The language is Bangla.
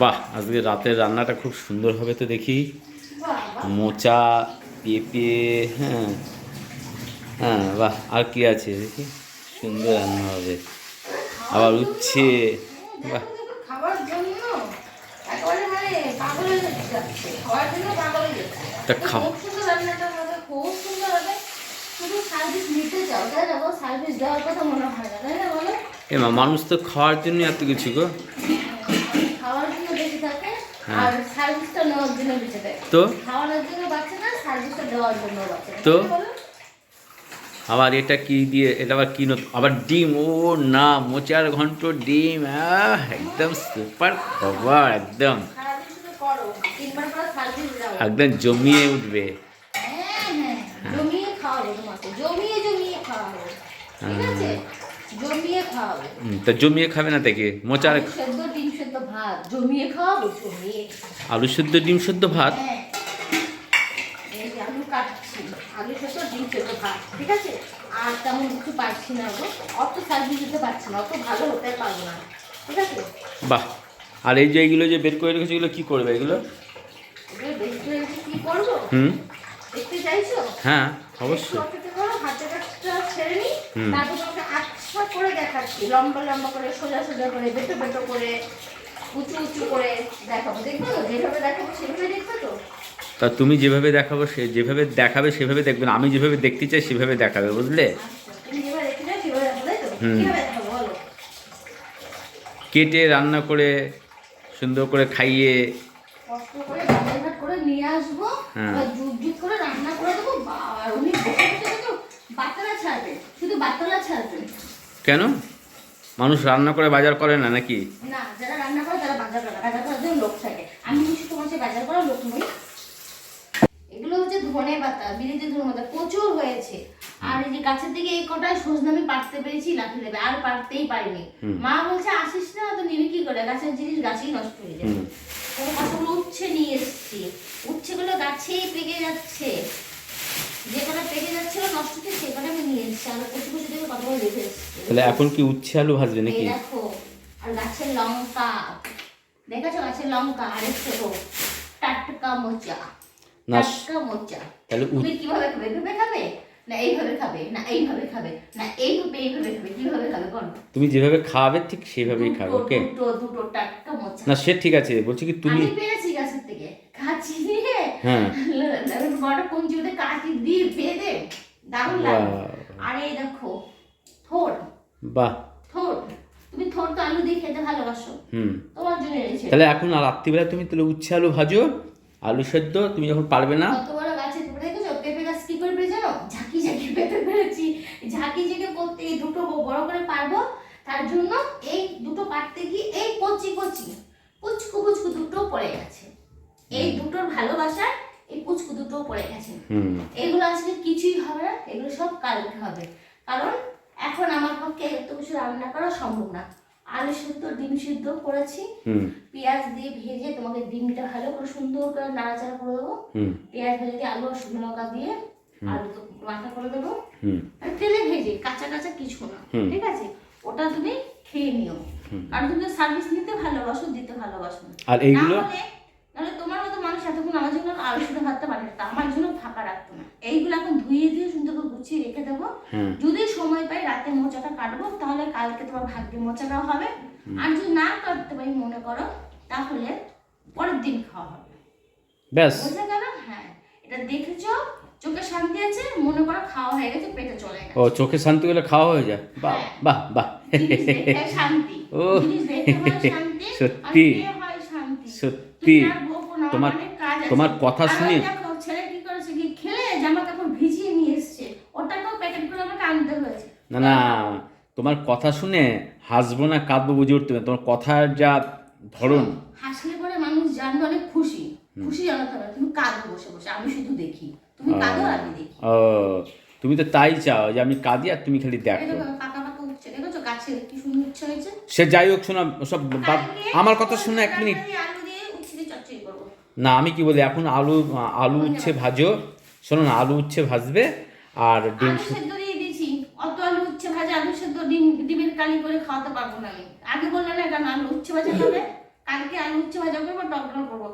বাহ, আজকে রাতের রান্নাটা খুব সুন্দর হবে তো দেখি। মোচা, পেঁপে, হ্যাঁ হ্যাঁ, বাহ, আর কি আছে দেখি। সুন্দর রান্না হবে, আবার উচ্ছে। বাহ, খাবার জন্য একেবারে মানে পাগল হয়ে যাচ্ছে, খাওয়ার জন্য পাগল হয়ে যাচ্ছে। তা তো খুব সুন্দর রান্নাটা হবে, খুব সুন্দর হবে। শুধু সার্ভিস নিতে চাও, তাই না? সার্ভিস দেওয়ার কথা মনে হয় না, তাই না বলো? মানুষ তো খাওয়ার জন্য এত কিছু গো। খাওয়ার জন্য বেঁচে থাকে হ্যাঁ, আর সার্ভিসটা নেওয়ার জন্য বেঁচে থাকে। তো খাওয়ানোর জন্য বাঁচে না, সার্ভিসটা দেওয়ার জন্য বাঁচে না, তো তাই না বলো? আবার এটা কি দিয়ে, এটা আবার কি আবার ডিম, ও না, মোচার ঘন্ট, ডিম, একদম সুপার খাবার, একদম সারাদিন শুধু করো, 3 বার করে সার্ভিস দাও। একদম জমিয়ে উঠবে। হ্যাঁ হ্যাঁ, জমিয়ে খাওয়াবো তোমাকে, জমিয়ে জমিয়ে খাওয়াবো, ঠিক আছে? জমিয়ে খাওয়াবো। তা জমিয়ে খাবে না থেকে মোচার আলু সেদ্ধ, ডিম সেদ্ধ, ভাত জমিয়ে খাওয়াবো, জমিয়ে। আলু সেদ্ধ, ডিম সেদ্ধ, ভাত। হ্যাঁ, এই যে আলু কাটছি, আলু সেদ্ধ, ডিম সেদ্ধ, ভাত, ঠিক আছে? আর তেমন কিছু পারছি না গো, অত সার্ভিস দিতে পারছি না, অত ভালো হতে পারবো না, ঠিক আছে? বাহ, আর এই যে এইগুলো যে বের করে রেখেছে, এগুলো কি করবে এগুলো? এগুলো বেশি করে কি করবো হুম, দেখতে চাইছো? হ্যাঁ, একটু অবশ্যই। অপেক্ষা করো, হাতের কাজটা ছেড়ে নিই, হুম, তারপর তোমাকে আচ্ছা করে দেখাচ্ছি, লম্বা লম্বা করে, সোজা সোজা করে, বেটো বেটো করে, উঁচু উঁচু করে দেখাবো। দেখবো তো? যেভাবে দেখাবো সেভাবে দেখবো তো? তা তুমি যেভাবে দেখাবো, সে যেভাবে দেখাবে সেভাবে দেখবেন, আমি যেভাবে দেখতে চাই সেভাবে দেখাবে, বুঝলে? আচ্ছা, তুমি যেভাবে দেখতে চাও সেভাবে দেখাবো, তাই তো? হুম, কিভাবে দেখাবো বলো? কেটে রান্না করে সুন্দর করে খাইয়ে। কষ্ট করে বাজার ঘাট করে নিয়ে আসবো, হ্যাঁ, আবার জুট জুট করে রান্না করে দেবো। আর উনি বসে বসে কিন্তু বাচ্চারা ছাড়বে, শুধু বাচ্চারা ছাড়বে। কেন? মানুষ রান্না করে বাজার করে না নাকি? না, যারা রান্না করে তারা বাজার করে, বাজার করার জন্য লোক থাকে। আমি কিছু তোমার সে বাজার করার লোক নই। এগুলো হচ্ছে ধনে পাতা, বিলিতি ধনে পাতা প্রচুর হয়েছে। আর এই যে গাছের থেকে এই কটায় সজনে আমি পাড়তে পেরেছি লাঠি দেবে, আর পাড়তেই পারিনি। মা বলছে আসিস না, তো নিবি কি করে, গাছের জিনিস গাছেই নষ্ট হয়ে যায়। কোনো কতগুলো উচ্ছে নিয়ে এসেছি, উচ্ছেগুলো গাছেই পেকে যাচ্ছে, যে কটা পেকে যাচ্ছিল নষ্ট হচ্ছে সে কটা আমি নিয়ে এসেছি। আর কচু কচু থেকে কতগুলো রেখে এসেছি, তাহলে এখন কি উচ্ছে আলু ভাজবে এই নাকি? দেখো। আর গাছের লঙ্কা দেখেছো, গাছের লঙ্কা, আর একটু টাটকা মোচা, না, টাটকা মোচা। তাহলে তুমি কিভাবে খাবে? এভাবে খাবে না এইভাবে খাবে, না এইভাবে খাবে, না এইভাবে এইভাবে খাবে, কিভাবে খাবে বলো? তুমি যেভাবে খাওয়াবে ঠিক সেভাবেই খাবে, দুটো ওকে? দুটো দুটো টাটকা মোচা না, সে ঠিক আছে, বলছি কি তুমি। আমি পেরেছি গাছের থেকে, কাঁচি দিয়ে হ্যাঁ, বড় কঞ্চি ওদের কাঁচি দিয়ে বেঁধে দারুণ লাগে। বাহ, আর এই দেখো থোড়, বাহ, থোড়। তুমি থোড় তো আলু দিয়ে খেতে ভালোবাসো, হুম। তোমার জন্য এনেছি। তাহলে এখন আর রাত্রিবেলা তুমি তাহলে উচ্ছে আলু ভাজো, আলু সেদ্ধ, তুমি যখন পারবে না। কত বড় গাছে পেঁপে দেখেছো? পেঁপে গাছ কি করবে জানো? ঝাঁকি ঝাঁকি পেঁপে পেরেছি। ঝাঁকি ঝাঁকি করতে এই দুটো বড় করে পারবো, তার জন্য এই দুটো পারতে গিয়ে এই কচি কচি পুচকু পুচকু দুটো পড়ে গেছে। এই দুটোর ভালোবাসায় এই পুচকু দুটো পড়ে গেছে। হুম, এগুলো আজকে কিছুই হবে না, এগুলো সব কালকে হবে। কারণ এখন আমার পক্ষে এত কিছু রান্না করা সম্ভব না। আলু সিদ্ধ, ডিম সিদ্ধ করেছি, হুম, পেঁয়াজ দিয়ে ভেজে তোমাকে ডিমটা ভালো করে সুন্দর করে নাড়াচাড়া করে দেবো। হুম, পেঁয়াজ ভেজে দিয়ে আলু আর শুকনো লঙ্কা দিয়ে আলু তো মাখা করে দেবো। হুম, মানে তেলে ভেজে, কাঁচা কাঁচা কিছু না, হুম, ঠিক আছে? ওটা তুমি খেয়ে নিও, কারণ তুমি সার্ভিস নিতে ভালোবাসো, দিতে ভালোবাসো না। আর এইগুলো? নাহলে তোমার মতো মানুষ এতক্ষণ আমার জন্য আলু সিদ্ধ ভাতটা বানাতো, আমার জন্য ফাঁকা রাখতো না। এইগুলো এখন ধুয়ে দিয়ে সুন্দর করে গুছিয়ে রেখে দেবো। যদি সময় পাই রাতে মোচাটা কাটবো, তাহলে কালকে তোমার ভাগ্যে মোচাটাও হবে। আর যদি না কাটতে পারি মনে করো, তাহলে পরের দিন খাওয়া হবে। ব্যাস। বোঝা গেল? হ্যাঁ, এটা দেখেছো, চোখে শান্তি আছে, মনে করো খাওয়া হয়ে গেছে, পেটে চলে গেছে। ও, চোখে শান্তি হলে খাওয়া হয়ে যায়, বাহ হ্যাঁ। বাহ বাহ। জিনিস দেখে শান্তি, ও, জিনিস দেখে হয় শান্তি, আর সত্যি খেয়ে হয় শান্তি। সত্যি। তুমি আর বকো না, আমার তোমার অনেক কাজ আছে। তোমার কথা আর শুনে ওই দেখো ছেলে কি করেছে, কি খেলে জামা কাপড় ভিজিয়ে নিয়ে এসছে, ওটাকেও প্যাকেট করে আমাকে আনতে হয়েছে। না না, তোমার কথা শুনে হাসবো না কাঁদবো বুঝে উঠতে হবে, তোমার কথার যা ধরন। হাসলে পরে মানুষ জানবে অনেক খুশি, খুশি জানাতে হবে। তুমি কাঁদো বসে বসে, আমি শুধু দেখি, তুমি কাঁদো আর আমি দেখি। ও, তুমি তো তাই চাও যে আমি কাঁদি আর তুমি খালি এই দেখো। দেখো পাকা পাকা উঠছে, দেখেছো গাছে কি সুন্দর উচ্ছে হয়েছে। সে যাই হোক, শোনা সব কালকে আমার কথা শুনে এক মিনিট। আলু দিয়ে উচ্ছে দিয়ে চচ্চড়ি করবো। না, আমি কি বলি, এখন আলু আলু উচ্ছে ভাজো। শোনো না, আলু উচ্ছে ভাজবে আর ডিম আলু সেদ্ধ দিয়ে দিয়েছি, অত আলু উচ্ছে ভাজা, আলু সেদ্ধ ডিমের কালি করে খাওয়াতে পারবো না আমি। আগে বললে না কেন আলু উচ্ছে ভাজা খাবে? কালকে আলু আমি উচ্ছে ভাজা করবো, টক ডাল করবো।